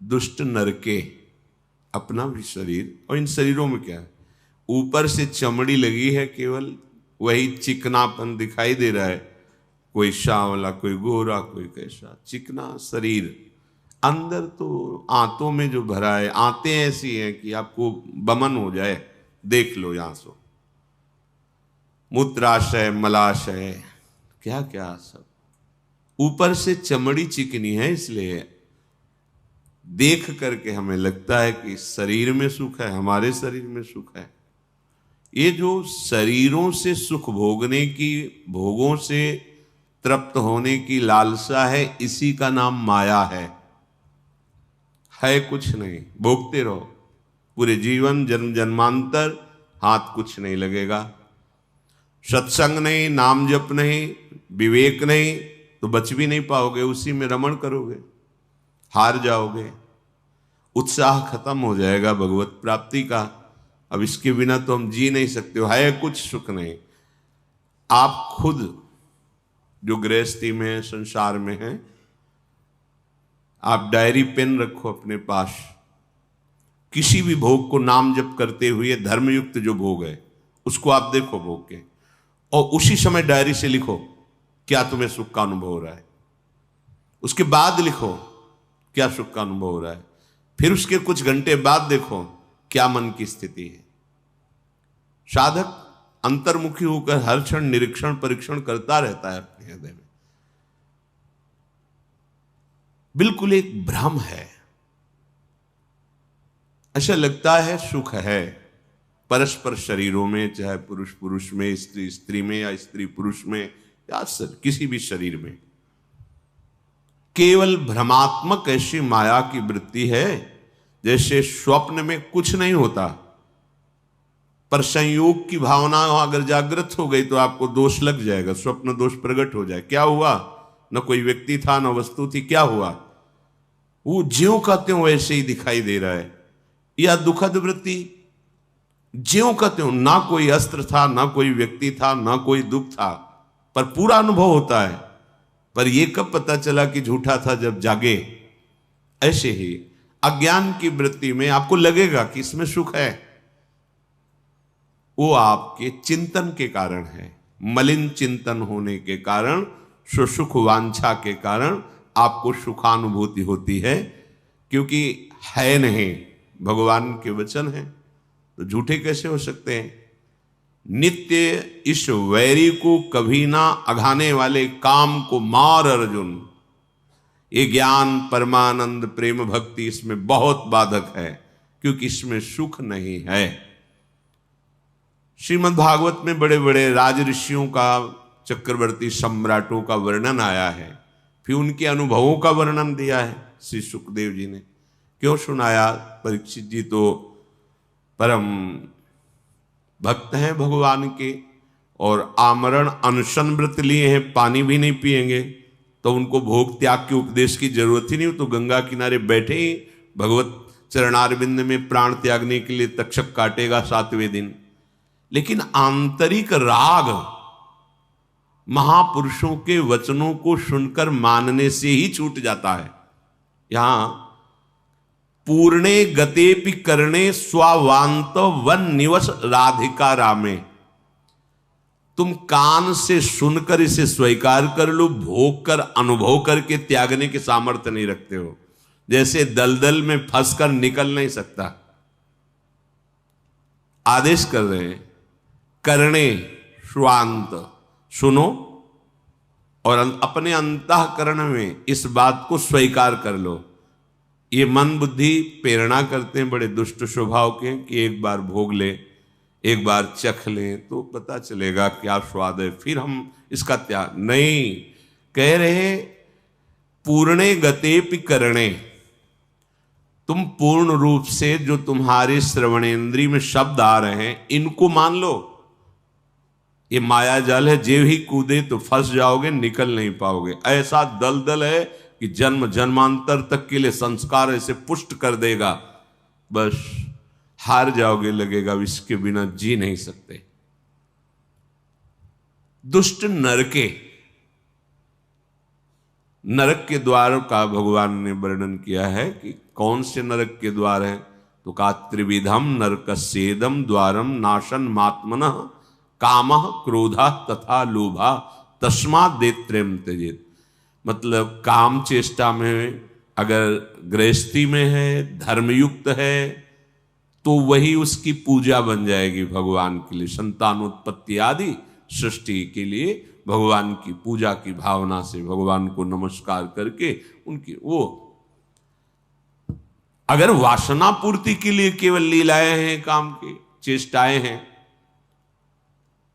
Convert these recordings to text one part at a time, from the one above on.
दुष्ट नरके, अपना भी शरीर, और इन शरीरों में क्या है, ऊपर से चमड़ी लगी है, केवल वही चिकनापन दिखाई दे रहा है, कोई सांवला, कोई गोरा, कोई कैसा, चिकना शरीर। अंदर तो आंतों में जो भरा है, आंतें ऐसी हैं कि आपको बमन हो जाए, देख लो यहां से, मूत्राशय, मलाशय, क्या क्या सब। ऊपर से चमड़ी चिकनी है, इसलिए देख करके हमें लगता है कि शरीर में सुख है, हमारे शरीर में सुख है। ये जो शरीरों से सुख भोगने की, भोगों से तृप्त होने की लालसा है, इसी का नाम माया है कुछ नहीं। भोगते रहो पूरे जीवन, जन्म जन्मांतर, हाथ कुछ नहीं लगेगा। सत्संग नहीं, नाम जप नहीं, विवेक नहीं, तो बच भी नहीं पाओगे, उसी में रमण करोगे, हार जाओगे, उत्साह खत्म हो जाएगा भगवत प्राप्ति का। अब इसके बिना तो हम जी नहीं सकते हो, है कुछ सुख नहीं। आप खुद जो गृहस्थी में, संसार में हैं, आप डायरी पेन रखो अपने पास, किसी भी भोग को नाम जप करते हुए धर्मयुक्त जो भोग है उसको आप देखो भोग के, और उसी समय डायरी से लिखो क्या तुम्हें सुख का अनुभव हो रहा है। उसके बाद लिखो क्या सुख का अनुभव हो रहा है। फिर उसके कुछ घंटे बाद देखो क्या मन की स्थिति है। साधक अंतर्मुखी होकर हर क्षण निरीक्षण परीक्षण करता रहता है अपने हृदय में। बिल्कुल एक भ्रम है, ऐसा लगता है सुख है परस्पर शरीरों में, चाहे पुरुष पुरुष में, स्त्री स्त्री में, या स्त्री पुरुष में, या किसी भी शरीर में। केवल भ्रमात्मक ऐसी माया की वृत्ति है, जैसे स्वप्न में कुछ नहीं होता, पर संयोग की भावना अगर जागृत हो गई तो आपको दोष लग जाएगा, स्वप्न दोष प्रकट हो जाए। क्या हुआ? न कोई व्यक्ति था, न वस्तु थी, क्या हुआ? वो ज्यों का त्यों वैसे ही दिखाई दे रहा है। या दुखद वृत्ति, ज्यों का त्यों, ना कोई अस्त्र था, ना कोई व्यक्ति था, ना कोई दुख था, पर पूरा अनुभव होता है। पर यह कब पता चला कि झूठा था? जब जागे। ऐसे ही अज्ञान की वृत्ति में आपको लगेगा कि इसमें सुख है, वो आपके चिंतन के कारण है, मलिन चिंतन होने के कारण, सुख वांछा के कारण आपको सुखानुभूति होती है, क्योंकि है नहीं, भगवान के वचन है, तो झूठे कैसे हो सकते हैं। नित्य इस वैरी को कभी ना अघाने वाले काम को मार अर्जुन, ये ज्ञान परमानंद प्रेम भक्ति इसमें बहुत बाधक है, क्योंकि इसमें सुख नहीं है। श्रीमद् भागवत में बड़े बड़े राज ऋषियों का, चक्रवर्ती सम्राटों का वर्णन आया है, फिर उनके अनुभवों का वर्णन दिया है श्री सुखदेव जी ने। क्यों सुनाया? परीक्षित जी तो परम भक्त हैं भगवान के, और आमरण अनशन व्रत लिए हैं, पानी भी नहीं पिएंगे, तो उनको भोग त्याग के उपदेश की जरूरत ही नहीं। तो गंगा किनारे बैठे ही भगवत चरणारविंद में प्राण त्यागने के लिए तक्षक काटेगा 7वें दिन। लेकिन आंतरिक राग महापुरुषों के वचनों को सुनकर मानने से ही छूट जाता है। यहां पूर्णे गतेपि करणे स्वावांत वन निवस राधिका रामे, तुम कान से सुनकर इसे स्वीकार कर लो, भोग कर अनुभव करके त्यागने के सामर्थ्य नहीं रखते हो। जैसे दलदल में फंसकर निकल नहीं सकता। आदेश कर रहे हैं, करणे स्वांत, सुनो और अपने अंतःकरण में इस बात को स्वीकार कर लो। ये मन बुद्धि प्रेरणा करते हैं बड़े दुष्ट स्वभाव के, कि एक बार भोग ले, एक बार चख लें तो पता चलेगा क्या स्वाद है, फिर हम इसका त्याग नहीं। कह रहे पूर्णे गतेपि करणे, तुम पूर्ण रूप से जो तुम्हारे श्रवणेन्द्रिय में शब्द आ रहे हैं इनको मान लो। ये माया जाल है, जे ही कूदे तो फंस जाओगे, निकल नहीं पाओगे। ऐसा दलदल है कि जन्म जन्मांतर तक के लिए संस्कार ऐसे पुष्ट कर देगा, बस हार जाओगे, लगेगा इसके बिना जी नहीं सकते। दुष्ट नरके, नरक के द्वार का भगवान ने वर्णन किया है कि कौन से नरक के द्वार हैं? तो कहा त्रिविधम नरकस्येदम द्वारम नाशन मात्मनः कामः क्रोधः तथा लोभः तस्मात् देत्रयम् त्यजेत्। मतलब काम चेष्टा में अगर गृहस्थी में है, धर्मयुक्त है, तो वही उसकी पूजा बन जाएगी भगवान के लिए। संतानोत्पत्ति आदि सृष्टि के लिए भगवान की पूजा की भावना से भगवान को नमस्कार करके उनकी वो, अगर वासना पूर्ति के लिए केवल लीलाएं हैं, काम की चेष्टाएं हैं,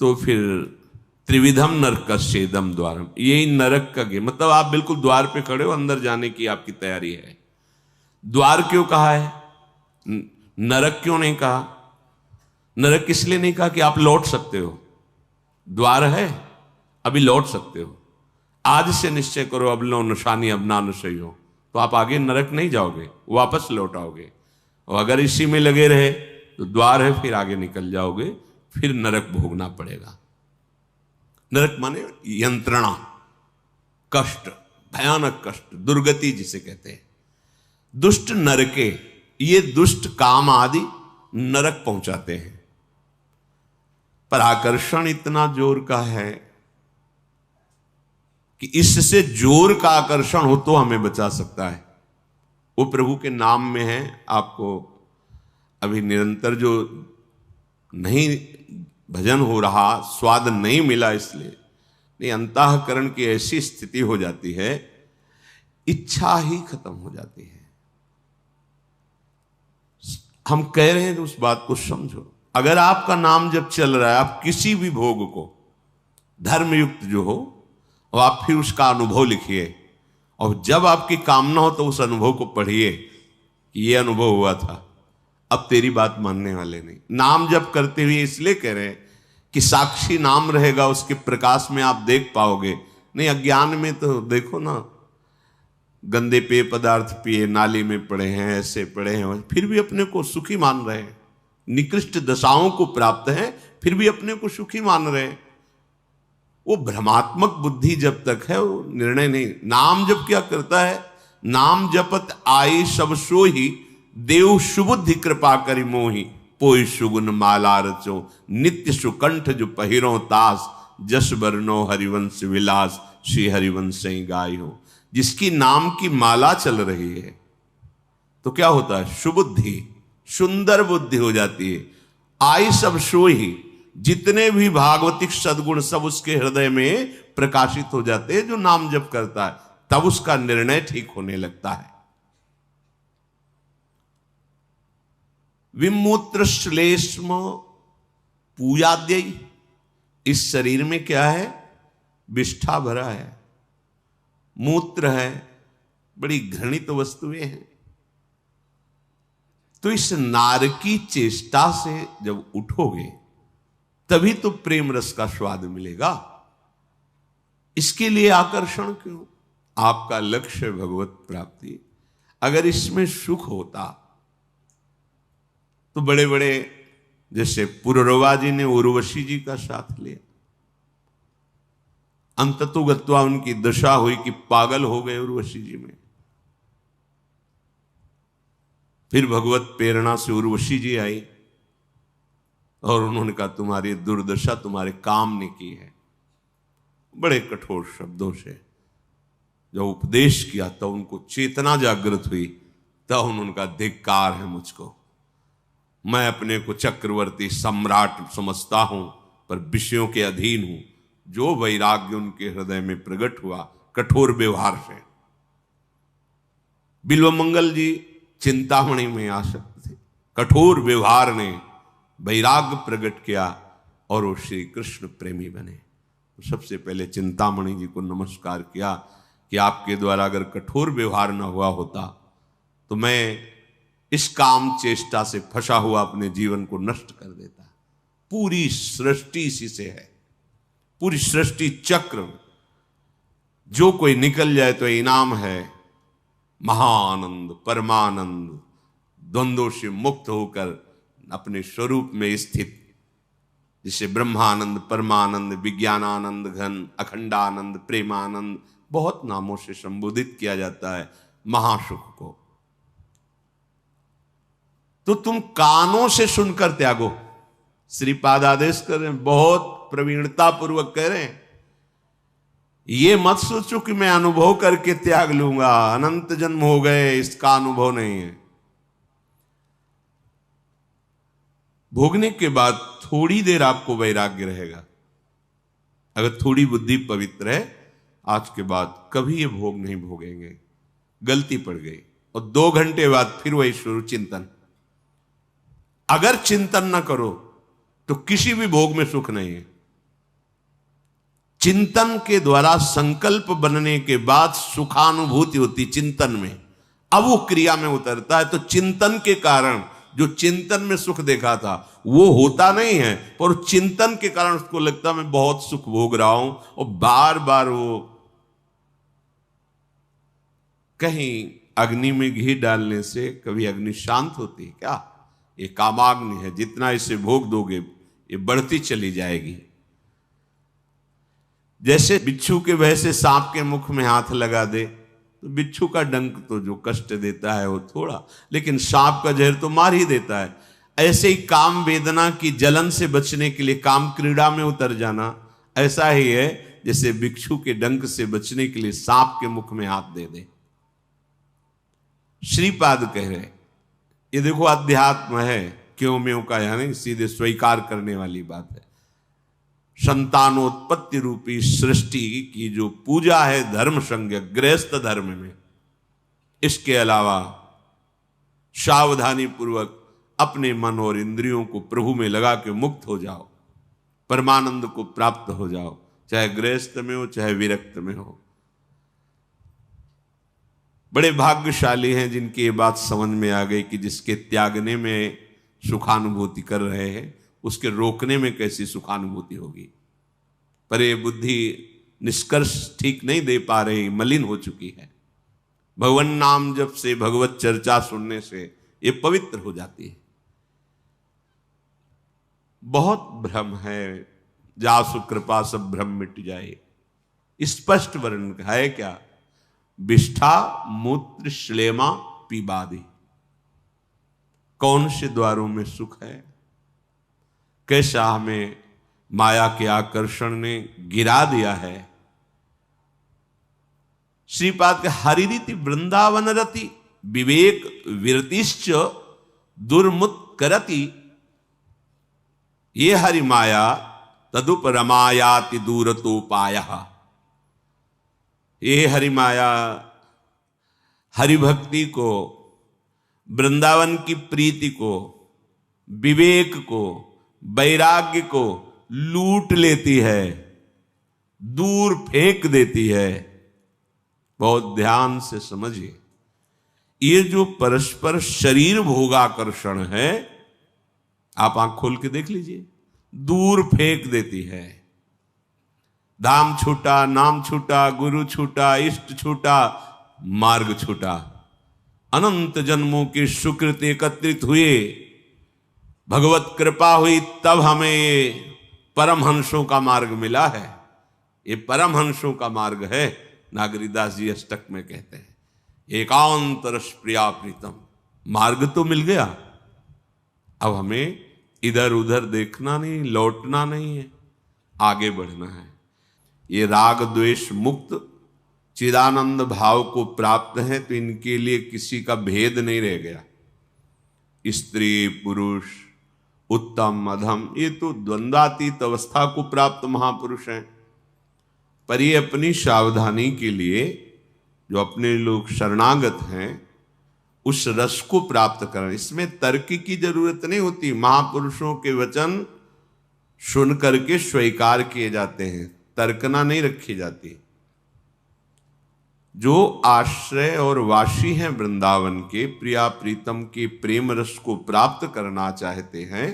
तो फिर त्रिविधम नरकस्येदम द्वारम, यही नरक का गेम। मतलब आप बिल्कुल द्वार पे खड़े हो, अंदर जाने की आपकी तैयारी है। द्वार क्यों कहा है, नरक क्यों नहीं कहा? नरक इसलिए नहीं कहा कि आप लौट सकते हो, द्वार है अभी लौट सकते हो। आज से निश्चय करो अब लो निशानी अब ना नशई हो, तो आप आगे नरक नहीं जाओगे, वापस लौट आओगे। और अगर इसी में लगे रहे तो द्वार है, फिर आगे निकल जाओगे, फिर नरक भोगना पड़ेगा। नरक माने यंत्रणा, कष्ट, भयानक कष्ट, दुर्गति जिसे कहते हैं। दुष्ट नरके, ये दुष्ट काम आदि नरक पहुंचाते हैं। पर आकर्षण इतना जोर का है कि इससे जोर का आकर्षण हो तो हमें बचा सकता है। वो प्रभु के नाम में है। आपको अभी निरंतर जो नहीं भजन हो रहा, स्वाद नहीं मिला, इसलिए नहीं, अंतःकरण की ऐसी स्थिति हो जाती है, इच्छा ही खत्म हो जाती है। हम कह रहे हैं तो उस बात को समझो। अगर आपका नाम जब चल रहा है, आप किसी भी भोग को धर्मयुक्त जो हो, और आप फिर उसका अनुभव लिखिए, और जब आपकी कामना हो तो उस अनुभव को पढ़िए कि ये अनुभव हुआ था। अब तेरी बात मानने वाले नहीं। नाम जब करते हुए इसलिए कह रहे हैं कि साक्षी नाम रहेगा, उसके प्रकाश में आप देख पाओगे। नहीं, अज्ञान में तो देखो ना, गंदे पेय पदार्थ पिए, नाली में पड़े हैं, ऐसे पड़े हैं, फिर भी अपने को सुखी मान रहे हैं। निकृष्ट दशाओं को प्राप्त है, फिर भी अपने को सुखी मान रहे हैं। वो भ्रमात्मक बुद्धि जब तक है, वो निर्णय नहीं। नाम जब क्या करता है, नाम जपत आई सब सोही, देव सुबुद्धि कृपा करि मोहि, पोई सुगुन माला रचो, नित्य सुकंठ जो पहिरो तास, जस बरनो हरिवंश विलास, श्री हरिवंश गाय हो। जिसकी नाम की माला चल रही है तो क्या होता है, सुबुद्धि, सुंदर बुद्धि हो जाती है। आई सब सोही, जितने भी भागवतिक सद्गुण सब उसके हृदय में प्रकाशित हो जाते हैं जो नाम जप करता है, तब उसका निर्णय ठीक होने लगता है। विमूत्र श्लेष्म पूजाद्य, इस शरीर में क्या है, विष्ठा भरा है, मूत्र है, बड़ी घृणित वस्तुएं हैं। तो इस नारकी चेष्टा से जब उठोगे तभी तो प्रेम रस का स्वाद मिलेगा। इसके लिए आकर्षण क्यों? आपका लक्ष्य भगवत प्राप्ति। अगर इसमें सुख होता तो बड़े बड़े, जैसे पुररवा जी ने उर्वशी जी का साथ लिया, अंततो गत्वा उनकी दशा हुई कि पागल हो गए उर्वशी जी में। फिर भगवत प्रेरणा से उर्वशी जी आई और उन्होंने कहा तुम्हारी दुर्दशा तुम्हारे काम ने की है। बड़े कठोर शब्दों से जब उपदेश किया तो उनको चेतना जागृत हुई, तब उन्होंने कहा धिक्कार है मुझको, मैं अपने को चक्रवर्ती सम्राट समझता हूं पर विषयों के अधीन हूं। जो वैराग्य उनके हृदय में प्रकट हुआ कठोर व्यवहार से। बिल्वमंगल जी चिंतामणि में आसक्त थे, कठोर व्यवहार ने वैराग्य प्रकट किया और वो श्री कृष्ण प्रेमी बने। तो सबसे पहले चिंतामणि जी को नमस्कार किया कि आपके द्वारा अगर कठोर व्यवहार न हुआ होता तो मैं इस काम चेष्टा से फंसा हुआ अपने जीवन को नष्ट कर देता। पूरी सृष्टि इसी से है, पूरी सृष्टि चक्र, जो कोई निकल जाए तो इनाम है महानंद, परमानंद, द्वंद्वों से मुक्त होकर अपने स्वरूप में स्थित, जिसे ब्रह्मानंद, परमानंद, विज्ञानानंद घन, अखंडानंद, प्रेमानंद, बहुत नामों से संबोधित किया जाता है महासुख को। तो तुम कानों से सुनकर त्यागो। श्रीपाद आदेश कर रहे हैं, बहुत प्रवीणता पूर्वक कह रहे हैं, ये मत सोचो कि मैं अनुभव करके त्याग लूंगा, अनंत जन्म हो गए, इसका अनुभव नहीं है। भोगने के बाद थोड़ी देर आपको वैराग्य रहेगा। अगर थोड़ी बुद्धि पवित्र है, आज के बाद कभी ये भोग नहीं भोगेंगे, गलती पड़ गई। और 2 घंटे बाद फिर वही शुरू चिंतन। अगर चिंतन न करो तो किसी भी भोग में सुख नहीं है। चिंतन के द्वारा संकल्प बनने के बाद सुखानुभूति होती चिंतन में, अब वो क्रिया में उतरता है। तो चिंतन के कारण जो चिंतन में सुख देखा था वो होता नहीं है, पर चिंतन के कारण उसको लगता मैं बहुत सुख भोग रहा हूं। और बार बार वो, कहीं अग्नि में घी डालने से कभी अग्नि शांत होती है क्या? ये कामाग्नि है, जितना इसे भोग दोगे ये बढ़ती चली जाएगी। जैसे बिच्छू के भय से सांप के मुख में हाथ लगा दे, तो बिच्छू का डंक तो जो कष्ट देता है वो थोड़ा, लेकिन सांप का जहर तो मार ही देता है। ऐसे ही काम वेदना की जलन से बचने के लिए काम क्रीड़ा में उतर जाना ऐसा ही है जैसे बिच्छू के डंक से बचने के लिए सांप के मुख में हाथ दे दे। श्रीपाद कह रहे, ये देखो अध्यात्म है, क्यों म्यों का यानी सीधे स्वीकार करने वाली बात है। संतानोत्पत्ति रूपी सृष्टि की जो पूजा है धर्म संज्ञ गृहस्थ धर्म में, इसके अलावा सावधानी पूर्वक अपने मन और इंद्रियों को प्रभु में लगा के मुक्त हो जाओ, परमानंद को प्राप्त हो जाओ, चाहे गृहस्थ में हो चाहे विरक्त में हो। बड़े भाग्यशाली हैं जिनकी ये बात समझ में आ गई कि जिसके त्यागने में सुखानुभूति कर रहे हैं उसके रोकने में कैसी सुखानुभूति होगी। पर ये बुद्धि निष्कर्ष ठीक नहीं दे पा रही, मलिन हो चुकी है। भगवान नाम जप से, भगवत चर्चा सुनने से ये पवित्र हो जाती है। बहुत भ्रम है, जासु कृपा सब भ्रम मिट जाए। स्पष्ट वर्णन है क्या? विष्ठा मूत्र श्लेमा पीबादी। कौन से द्वारों में सुख है? कैसा हमें माया के आकर्षण ने गिरा दिया है। श्रीपाद के हरिरीति वृंदावन रति विवेक विरतिश्च दुर्मुत्करति। ये हरि माया तदुप रमायाति दूरतोपायः। ये हरि माया हरि भक्ति को, वृंदावन की प्रीति को, विवेक को, वैराग्य को लूट लेती है, दूर फेंक देती है। बहुत ध्यान से समझिए, ये जो परस्पर शरीर भोगाकर्षण है, आप आंख खोल के देख लीजिए, दूर फेंक देती है। धाम छूटा, नाम छूटा, गुरु छूटा, इष्ट छूटा, मार्ग छूटा। अनंत जन्मों के सुकृत एकत्रित हुए, भगवत कृपा हुई, तब हमें परमहंसों का मार्ग मिला है। ये परमहंसों का मार्ग है। नागरीदास जी अष्टक में कहते हैं, एकांत रस प्रिया प्रीतम। मार्ग तो मिल गया, अब हमें इधर उधर देखना नहीं, लौटना नहीं है, आगे बढ़ना है। ये राग द्वेष मुक्त चिदानंद भाव को प्राप्त है, तो इनके लिए किसी का भेद नहीं रह गया। स्त्री पुरुष, उत्तम अधम, ये तो द्वंद्वातीत अवस्था को प्राप्त महापुरुष हैं। पर ये अपनी सावधानी के लिए जो अपने लोग शरणागत हैं, उस रस को प्राप्त करें। इसमें तर्क की जरूरत नहीं होती। महापुरुषों के वचन सुन करके स्वीकार किए जाते हैं, तर्कना नहीं रखी जाती। जो आश्रय और वासी हैं वृंदावन के, प्रिया प्रीतम के प्रेम रस को प्राप्त करना चाहते हैं,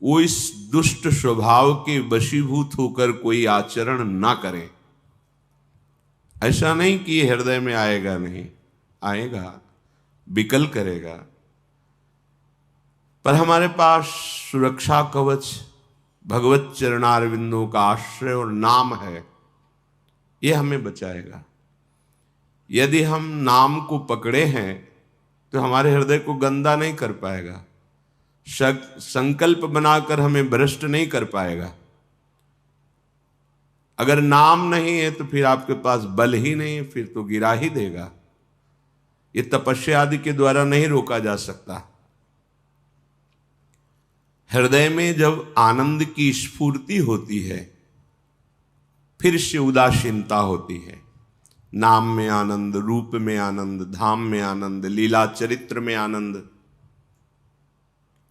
वो इस दुष्ट स्वभाव के वशीभूत होकर कोई आचरण ना करें। ऐसा नहीं कि ये हृदय में आएगा, नहीं आएगा, विकल करेगा। पर हमारे पास सुरक्षा कवच भगवत चरणारविंदों का आश्रय और नाम है, ये हमें बचाएगा। यदि हम नाम को पकड़े हैं तो हमारे हृदय को गंदा नहीं कर पाएगा, संकल्प बनाकर हमें भ्रष्ट नहीं कर पाएगा। अगर नाम नहीं है तो फिर आपके पास बल ही नहीं है, फिर तो गिरा ही देगा। ये तपस्या आदि के द्वारा नहीं रोका जा सकता। हृदय में जब आनंद की स्फूर्ति होती है फिर से उदासीनता होती है। नाम में आनंद, रूप में आनंद, धाम में आनंद, लीला चरित्र में आनंद,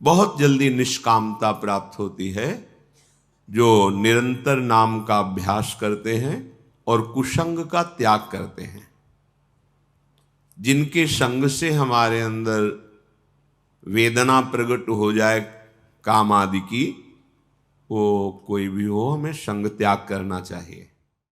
बहुत जल्दी निष्कामता प्राप्त होती है। जो निरंतर नाम का अभ्यास करते हैं और कुसंग का त्याग करते हैं, जिनके संग से हमारे अंदर वेदना प्रकट हो जाए काम आदि की, वो कोई भी हो, हमें संग त्याग करना चाहिए।